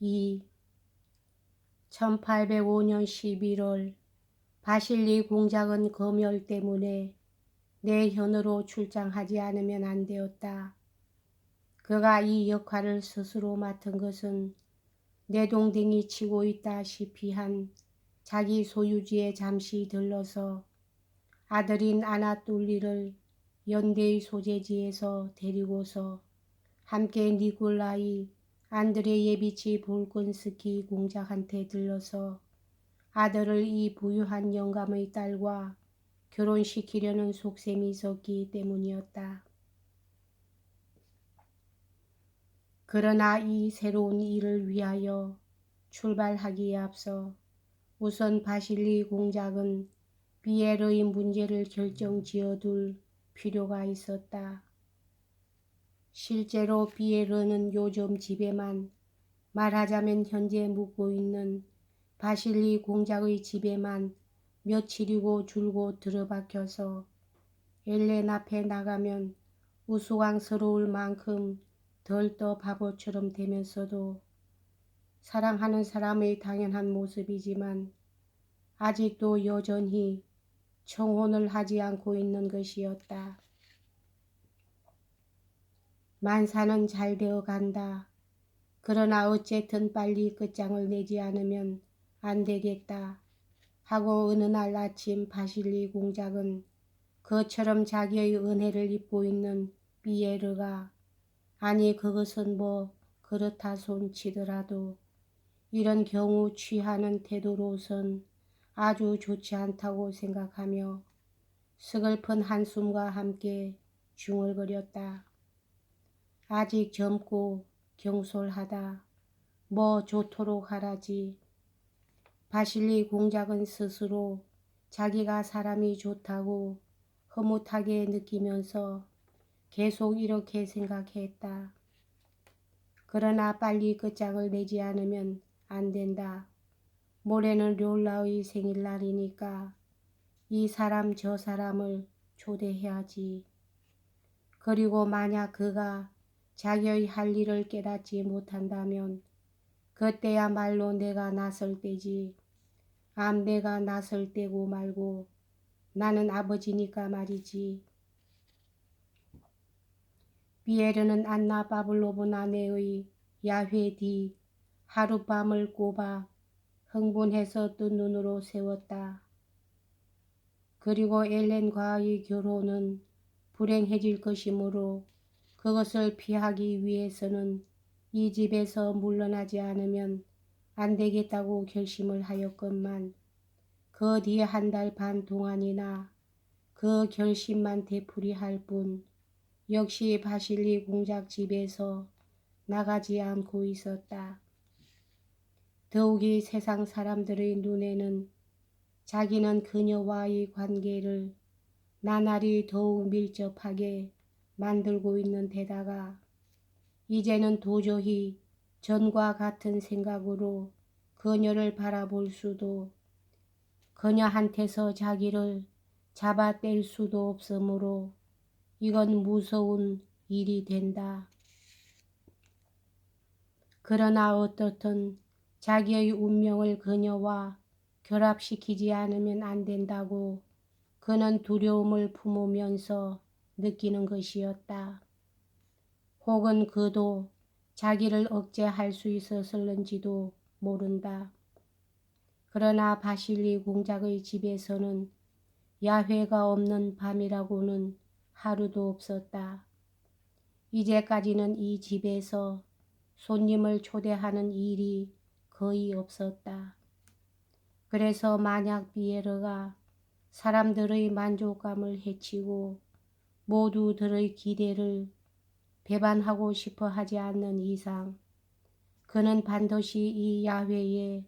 2. 1805년 11월 바실리 공작은 검열 때문에 내현으로 출장하지 않으면 안 되었다. 그가 이 역할을 스스로 맡은 것은 내동댕이 치고 있다시피 한 자기 소유지에 잠시 들러서 아들인 아나톨리를 연대의 소재지에서 데리고서 함께 니콜라이 안드레예비치 볼콘스키 공작한테 들러서 아들을 이 부유한 영감의 딸과 결혼시키려는 속셈이 있었기 때문이었다. 그러나 이 새로운 일을 위하여 출발하기에 앞서 우선 바실리 공작은 비에르의 문제를 결정지어둘 필요가 있었다. 실제로 비에르는 요즘 집에만, 말하자면 현재 묵고 있는 바실리 공작의 집에만 며칠이고 줄곧 들어박혀서 엘렌 앞에 나가면 우스꽝스러울 만큼 덜떠 바보처럼 되면서도 사랑하는 사람의 당연한 모습이지만 아직도 여전히 청혼을 하지 않고 있는 것이었다. 만사는 잘 되어 간다. 그러나 어쨌든 빨리 끝장을 내지 않으면 안 되겠다 하고 어느 날 아침 바실리 공작은 그처럼 자기의 은혜를 입고 있는 비에르가, 아니 그것은 뭐 그렇다 손치더라도 이런 경우 취하는 태도로선 아주 좋지 않다고 생각하며 서글픈 한숨과 함께 중얼거렸다. 아직 젊고 경솔하다. 뭐 좋도록 하라지. 바실리 공작은 스스로 자기가 사람이 좋다고 흐뭇하게 느끼면서 계속 이렇게 생각했다. 그러나 빨리 끝장을 내지 않으면 안 된다. 모레는 롤라의 생일날이니까 이 사람 저 사람을 초대해야지. 그리고 만약 그가 자기의 할 일을 깨닫지 못한다면 그때야말로 내가 나설 때지. 내가 나설 때고 말고 나는 아버지니까 말이지. 비에르는 안나 파블로브나네의 야회 뒤 하룻밤을 꼬박 흥분해서 뜬 눈으로 세웠다. 그리고 엘렌과의 결혼은 불행해질 것이므로 그것을 피하기 위해서는 이 집에서 물러나지 않으면 안 되겠다고 결심을 하였건만 그 뒤 한 달 반 동안이나 그 결심만 되풀이할 뿐 역시 바실리 공작 집에서 나가지 않고 있었다. 더욱이 세상 사람들의 눈에는 자기는 그녀와의 관계를 나날이 더욱 밀접하게 만들고 있는 데다가 이제는 도저히 전과 같은 생각으로 그녀를 바라볼 수도 그녀한테서 자기를 잡아뗄 수도 없으므로 이건 무서운 일이 된다. 그러나 어떻든 자기의 운명을 그녀와 결합시키지 않으면 안 된다고 그는 두려움을 품으면서 느끼는 것이었다. 혹은 그도 자기를 억제할 수 있었을는지도 모른다. 그러나 바실리 공작의 집에서는 야훼가 없는 밤이라고는 하루도 없었다. 이제까지는 이 집에서 손님을 초대하는 일이 거의 없었다. 그래서 만약 비에르가 사람들의 만족감을 해치고 모두들의 기대를 배반하고 싶어 하지 않는 이상 그는 반드시 이 야훼에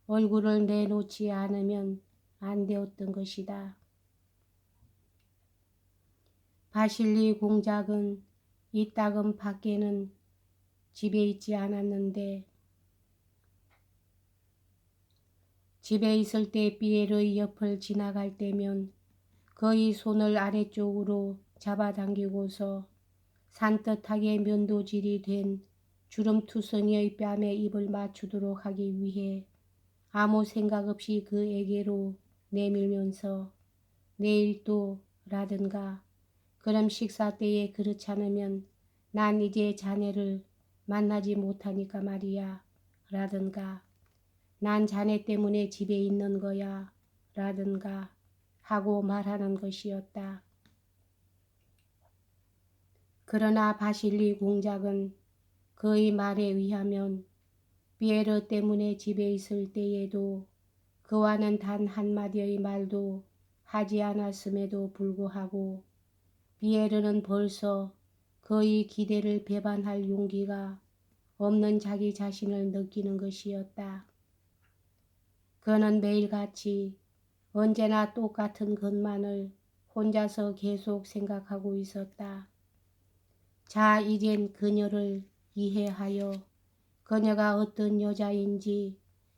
얼굴을 내놓지 않으면 안 되었던 것이다. 바실리 공작은 이따금 밖에는 집에 있지 않았는데 집에 있을 때 비에르의 옆을 지나갈 때면 그의 손을 아래쪽으로 잡아당기고서 산뜻하게 면도질이 된 주름투성이의 뺨에 입을 맞추도록 하기 위해 아무 생각 없이 그에게로 내밀면서 내일 또 라든가 그럼 식사 때에 그렇지 않으면 난 이제 자네를 만나지 못하니까 말이야 라든가 난 자네 때문에 집에 있는 거야 라든가 하고 말하는 것이었다. 그러나 바실리 공작은 그의 말에 의하면 피에르 때문에 집에 있을 때에도 그와는 단 한마디의 말도 하지 않았음에도 불구하고 피에르는 벌써 그의 기대를 배반할 용기가 없는 자기 자신을 느끼는 것이었다. 그는 매일같이 언제나 똑같은 것만을 혼자서 계속 생각하고 있었다. 자, 이젠 그녀를 이해하여 그녀가 어떤 여자인지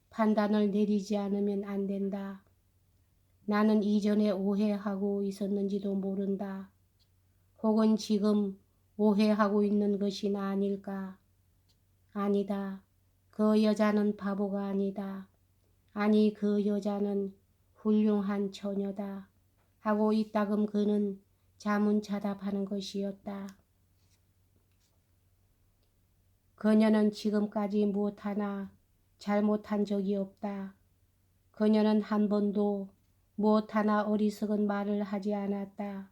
판단을 내리지 않으면 안 된다. 나는 이전에 오해하고 있었는지도 모른다. 혹은 지금 오해하고 있는 것이 아닐까? 아니다. 그 여자는 바보가 아니다. 아니 그 여자는 훌륭한 처녀다. 하고 이따금 그는 자문자답하는 것이었다. 그녀는 지금까지 무엇 하나 잘못한 적이 없다. 그녀는 한 번도 무엇 하나 어리석은 말을 하지 않았다.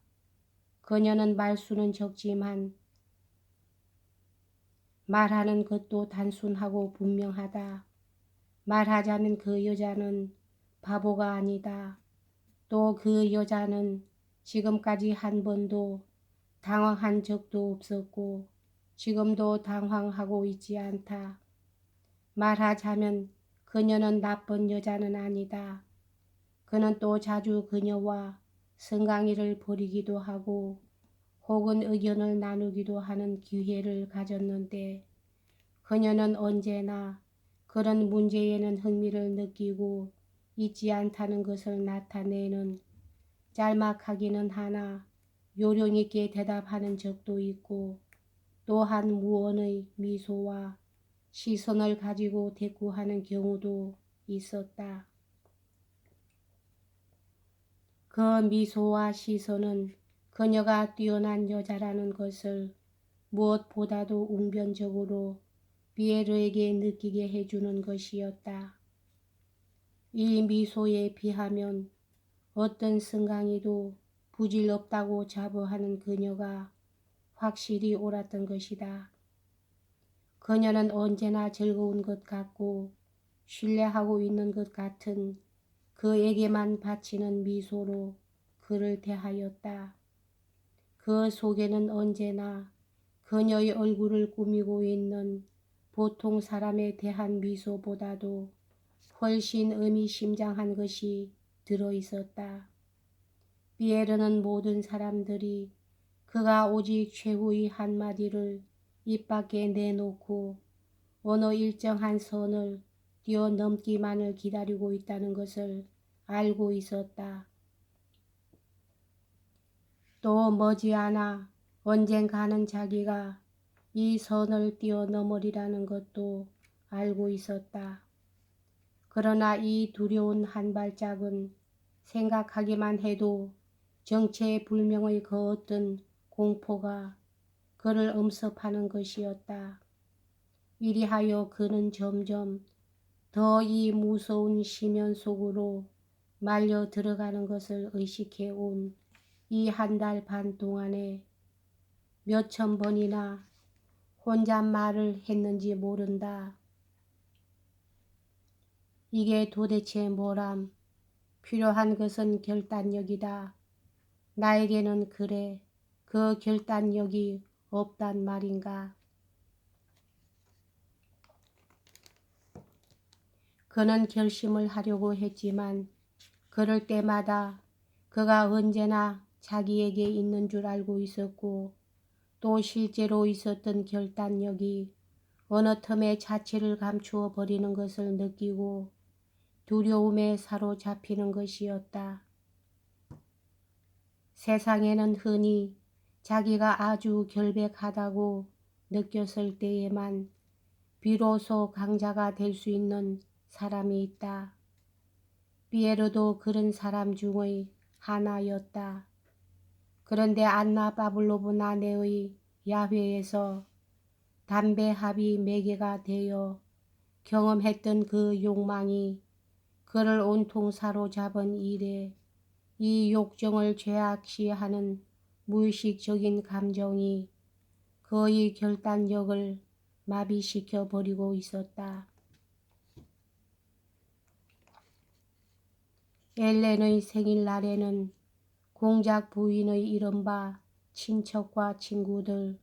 그녀는 말수는 적지만 말하는 것도 단순하고 분명하다. 말하자면 그 여자는 바보가 아니다. 또 그 여자는 지금까지 한 번도 당황한 적도 없었고 지금도 당황하고 있지 않다. 말하자면 그녀는 나쁜 여자는 아니다. 그는 또 자주 그녀와 성강이를 벌이기도 하고 혹은 의견을 나누기도 하는 기회를 가졌는데 그녀는 언제나 그런 문제에는 흥미를 느끼고 있지 않다는 것을 나타내는 짤막하기는 하나 요령있게 대답하는 적도 있고 또한 무언의 미소와 시선을 가지고 대꾸하는 경우도 있었다. 그 미소와 시선은 그녀가 뛰어난 여자라는 것을 무엇보다도 웅변적으로 피에르에게 느끼게 해주는 것이었다. 이 미소에 비하면 어떤 성강이도 부질없다고 자부하는 그녀가 확실히 옳았던 것이다. 그녀는 언제나 즐거운 것 같고 신뢰하고 있는 것 같은 그에게만 바치는 미소로 그를 대하였다. 그 속에는 언제나 그녀의 얼굴을 꾸미고 있는 보통 사람에 대한 미소보다도 훨씬 의미심장한 것이 들어있었다. 피에르는 모든 사람들이 그가 오직 최후의 한마디를 입 밖에 내놓고 어느 일정한 선을 뛰어넘기만을 기다리고 있다는 것을 알고 있었다. 또 머지않아 언젠가는 자기가 이 선을 뛰어넘으리라는 것도 알고 있었다. 그러나 이 두려운 한 발짝은 생각하기만 해도 정체불명의 그 어떤 공포가 그를 엄습하는 것이었다. 이리하여 그는 점점 더 이 무서운 심연 속으로 말려 들어가는 것을 의식해 온 이 한 달 반 동안에 몇천 번이나 혼잣말을 했는지 모른다. 이게 도대체 뭐람? 필요한 것은 결단력이다. 나에게는 그래. 그 결단력이 없단 말인가. 그는 결심을 하려고 했지만 그럴 때마다 그가 언제나 자기에게 있는 줄 알고 있었고 또 실제로 있었던 결단력이 어느 틈에 자취를 감추어 버리는 것을 느끼고 두려움에 사로잡히는 것이었다. 세상에는 흔히 자기가 아주 결백하다고 느꼈을 때에만 비로소 강자가 될 수 있는 사람이 있다. 피에르도 그런 사람 중의 하나였다. 그런데 안나 파블로브나네의 야회에서 담배 합이 매개가 되어 경험했던 그 욕망이 그를 온통 사로잡은 이래 이 욕정을 죄악시하는 무의식적인 감정이 그의 결단력을 마비시켜 버리고 있었다. 엘렌의 생일날에는 공작 부인의 이른바 친척과 친구들,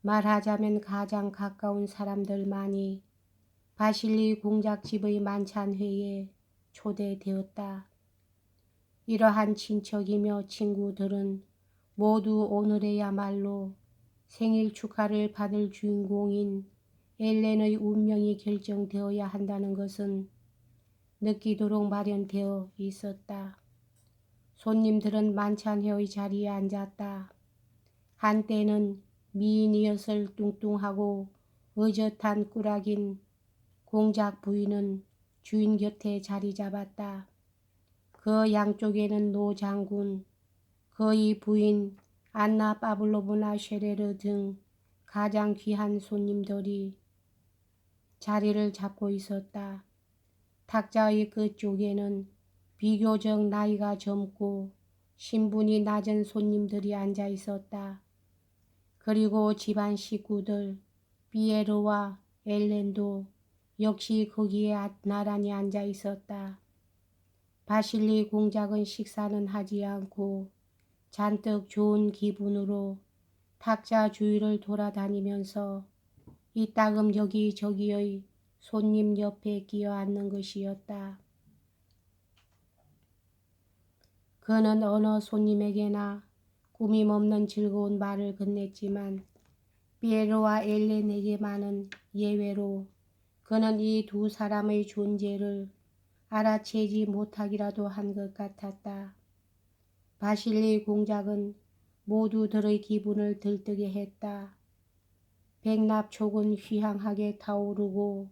말하자면 가장 가까운 사람들만이 바실리 공작집의 만찬회에 초대되었다. 이러한 친척이며 친구들은 모두 오늘에야말로 생일 축하를 받을 주인공인 엘렌의 운명이 결정되어야 한다는 것은 느끼도록 마련되어 있었다. 손님들은 만찬회의 자리에 앉았다. 한때는 미인이었을 뚱뚱하고 의젓한 꾸락인 공작 부인은 주인 곁에 자리 잡았다. 그 양쪽에는 노 장군, 그의 부인 안나 파블로브나 쉐레르 등 가장 귀한 손님들이 자리를 잡고 있었다. 탁자의 끝쪽에는 비교적 나이가 젊고 신분이 낮은 손님들이 앉아 있었다. 그리고 집안 식구들 피에르와 엘렌도 역시 거기에 나란히 앉아 있었다. 바실리 공작은 식사는 하지 않고 잔뜩 좋은 기분으로 탁자 주위를 돌아다니면서 이따금 여기저기의 손님 옆에 끼어 앉는 것이었다. 그는 어느 손님에게나 꾸밈없는 즐거운 말을 건넸지만 피에르와 엘렌에게만은 예외로 그는 이 두 사람의 존재를 알아채지 못하기라도 한 것 같았다. 바실리 공작은 모두들의 기분을 들뜨게 했다. 백납촉은 휘황하게 타오르고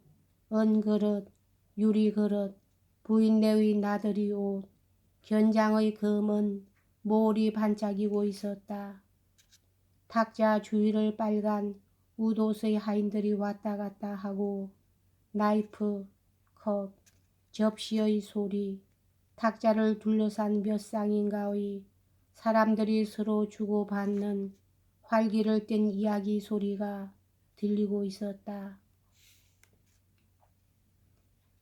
은그릇, 유리그릇, 부인네의 나들이 옷, 견장의 금은 몰이 반짝이고 있었다. 탁자 주위를 빨간 웃옷의 하인들이 왔다 갔다 하고 나이프, 컵, 접시의 소리, 탁자를 둘러싼 몇 쌍인가의 사람들이 서로 주고받는 활기를 뗀 이야기 소리가 들리고 있었다.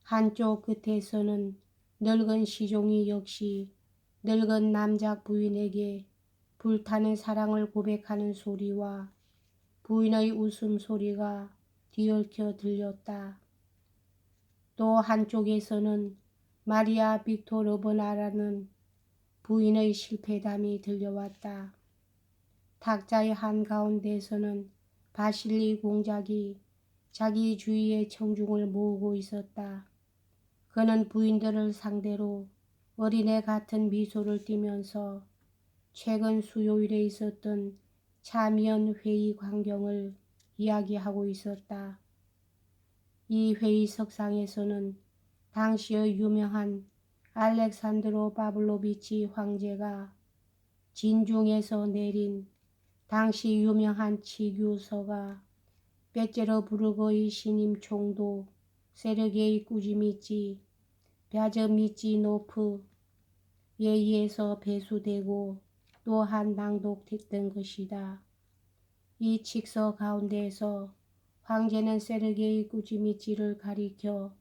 한쪽 끝에서는 늙은 시종이 역시 늙은 남작 부인에게 불타는 사랑을 고백하는 소리와 부인의 웃음소리가 뒤얽혀 들렸다. 또 한쪽에서는 마리아 빅토르브나라는 부인의 실패담이 들려왔다. 탁자의 한가운데에서는 바실리 공작이 자기 주위에 청중을 모으고 있었다. 그는 부인들을 상대로 어린애 같은 미소를 띠면서 최근 수요일에 있었던 참의원 회의 광경을 이야기하고 있었다. 이 회의석상에서는 당시의 유명한 알렉산드로 파블로비치 황제가 진중에서 내린 당시 유명한 치규서가 베제르부르크의 신임 총독 세르게이 꾸지미치 벼즈미치노프에 의해서 배수되고 또한 낭독됐던 것이다. 이 칙서 가운데에서 황제는 세르게이 꾸지미치를 가리켜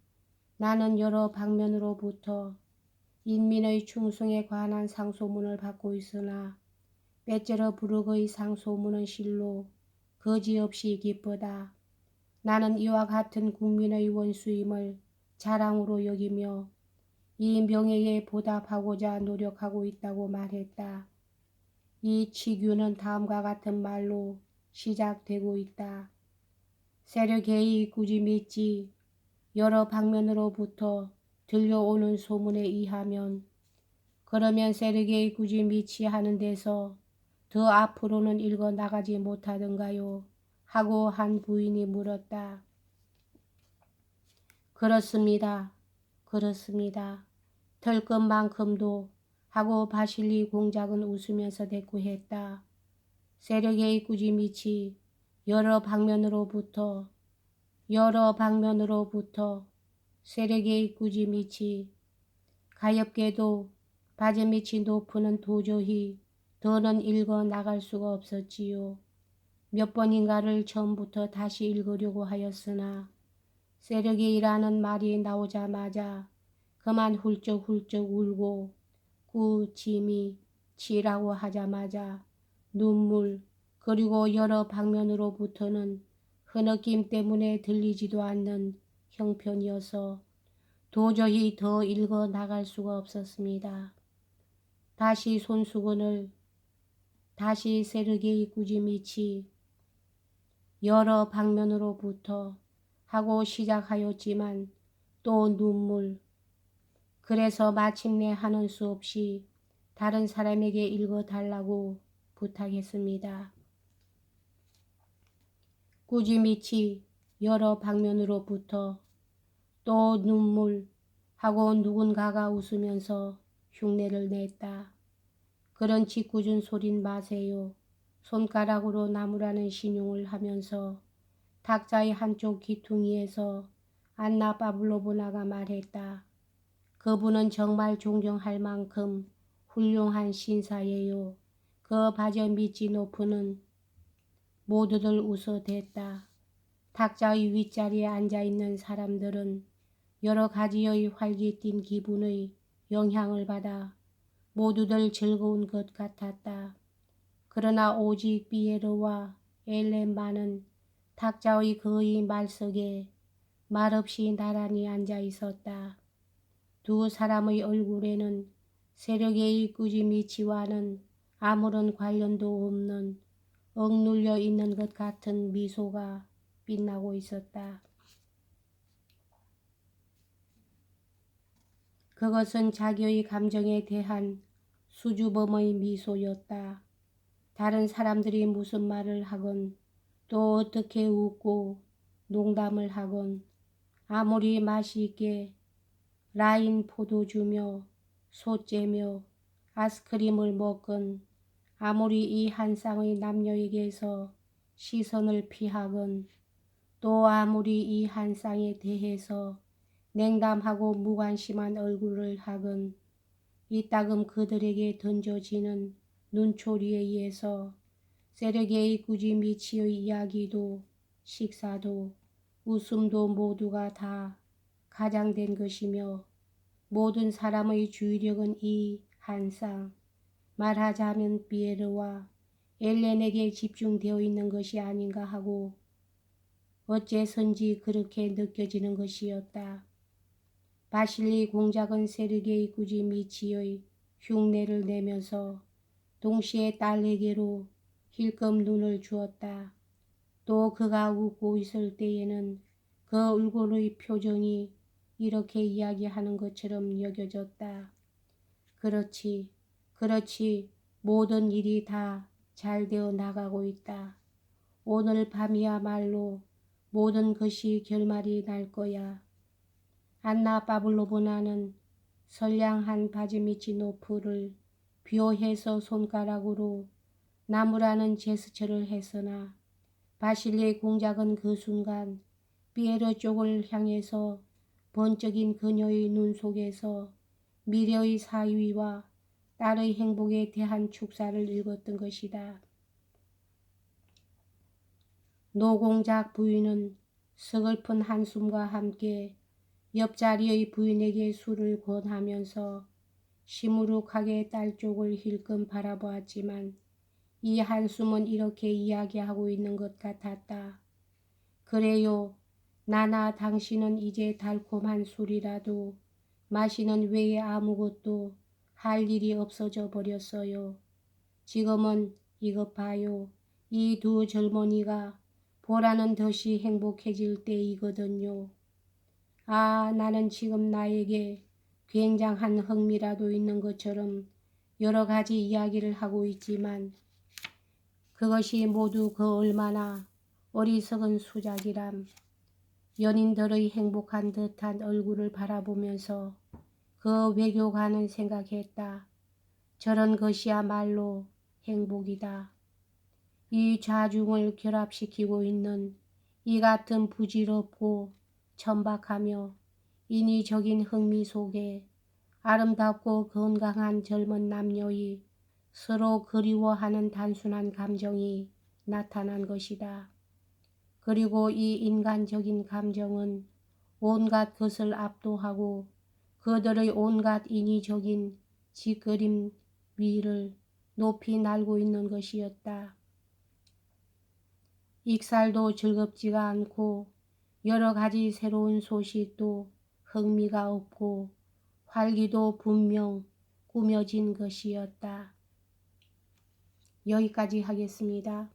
나는 여러 방면으로부터 인민의 충성에 관한 상소문을 받고 있으나 베제르부르크의 상소문은 실로 거지없이 기쁘다. 나는 이와 같은 국민의 원수임을 자랑으로 여기며 이 명예에 보답하고자 노력하고 있다고 말했다. 이 치규는 다음과 같은 말로 시작되고 있다. 세르게이 꾸지미치 여러 방면으로부터 들려오는 소문에 의하면 그러면 세르게이 꾸지미치 하는 데서 더 앞으로는 읽어 나가지 못하던가요? 하고 한 부인이 물었다. 그렇습니다. 그렇습니다. 털 것만큼도 하고 바실리 공작은 웃으면서 대꾸했다. 세력의 꾸지밑이 여러 방면으로부터 세력의 꾸지밑이 가엾게도 바지밑이 높으는 도저히 더는 읽어 나갈 수가 없었지요. 몇 번인가를 처음부터 다시 읽으려고 하였으나 세력이라는 말이 나오자마자 그만 훌쩍훌쩍 울고 꾸짐이 치라고 하자마자 눈물 그리고 여러 방면으로부터는 흐느낌 때문에 들리지도 않는 형편이어서 도저히 더 읽어 나갈 수가 없었습니다. 다시 손수건을 다시 세르게이 꾸지미치 여러 방면으로부터 하고 시작하였지만 또 눈물 그래서 마침내 하는 수 없이 다른 사람에게 읽어달라고 부탁했습니다. 꾸지미치 여러 방면으로부터 또 눈물 하고 누군가가 웃으면서 흉내를 냈다. 그런 짓궂은 소린 마세요. 손가락으로 나무라는 신용을 하면서 탁자의 한쪽 귀퉁이에서 안나 파블로브나가 말했다. 그분은 정말 존경할 만큼 훌륭한 신사예요. 그 바저미치노프는 모두들 웃어댔다. 탁자의 윗자리에 앉아있는 사람들은 여러 가지의 활기띤 기분의 영향을 받아 모두들 즐거운 것 같았다. 그러나 오직 피에르와 엘렌만은 탁자의 거의 말석에 말없이 나란히 앉아 있었다. 두 사람의 얼굴에는 세력의 꾸지미치와는 아무런 관련도 없는 억눌려 있는 것 같은 미소가 빛나고 있었다. 그것은 자기의 감정에 대한 수줍음의 미소였다. 다른 사람들이 무슨 말을 하건 또 어떻게 웃고 농담을 하건 아무리 맛있게 라인 포도주며 소째며 아이스크림을 먹건 아무리 이 한 쌍의 남녀에게서 시선을 피하건 또 아무리 이 한 쌍에 대해서 냉담하고 무관심한 얼굴을 하건 이따금 그들에게 던져지는 눈초리에 의해서 세르게이 꾸지미치의 이야기도 식사도 웃음도 모두가 다 가장된 것이며 모든 사람의 주의력은 이 한 쌍 말하자면 피에르와 엘렌에게 집중되어 있는 것이 아닌가 하고 어째선지 그렇게 느껴지는 것이었다. 바실리 공작은 세르게이 꾸지미치의 흉내를 내면서 동시에 딸에게로 힐끔 눈을 주었다. 또 그가 웃고 있을 때에는 그 얼굴의 표정이 이렇게 이야기하는 것처럼 여겨졌다. 그렇지, 그렇지, 모든 일이 다 잘 되어 나가고 있다. 오늘 밤이야말로 모든 것이 결말이 날 거야. 안나 파블로브나는 선량한 바지미치노프를 비호해서 손가락으로 나무라는 제스처를 했으나 바실리 공작은 그 순간 피에르 쪽을 향해서 번쩍인 그녀의 눈 속에서 미래의 사위와 딸의 행복에 대한 축사를 읽었던 것이다. 노공작 부인은 서글픈 한숨과 함께 옆자리의 부인에게 술을 권하면서 시무룩하게 딸 쪽을 힐끔 바라보았지만 이 한숨은 이렇게 이야기하고 있는 것 같았다. 그래요. 나나 당신은 이제 달콤한 술이라도 마시는 외에 아무것도 할 일이 없어져 버렸어요. 지금은 이것 봐요. 이 두 젊은이가 보라는 듯이 행복해질 때이거든요. 아, 나는 지금 나에게 굉장한 흥미라도 있는 것처럼 여러 가지 이야기를 하고 있지만 그것이 모두 그 얼마나 어리석은 수작이람. 연인들의 행복한 듯한 얼굴을 바라보면서 그 외교관은 생각했다. 저런 것이야말로 행복이다. 이 좌중을 결합시키고 있는 이 같은 부질없고 천박하며 인위적인 흥미 속에 아름답고 건강한 젊은 남녀의 서로 그리워하는 단순한 감정이 나타난 것이다. 그리고 이 인간적인 감정은 온갖 것을 압도하고 그들의 온갖 인위적인 짓거림 위를 높이 날고 있는 것이었다. 익살도 즐겁지가 않고 여러 가지 새로운 소식도 흥미가 없고 활기도 분명 꾸며진 것이었다. 여기까지 하겠습니다.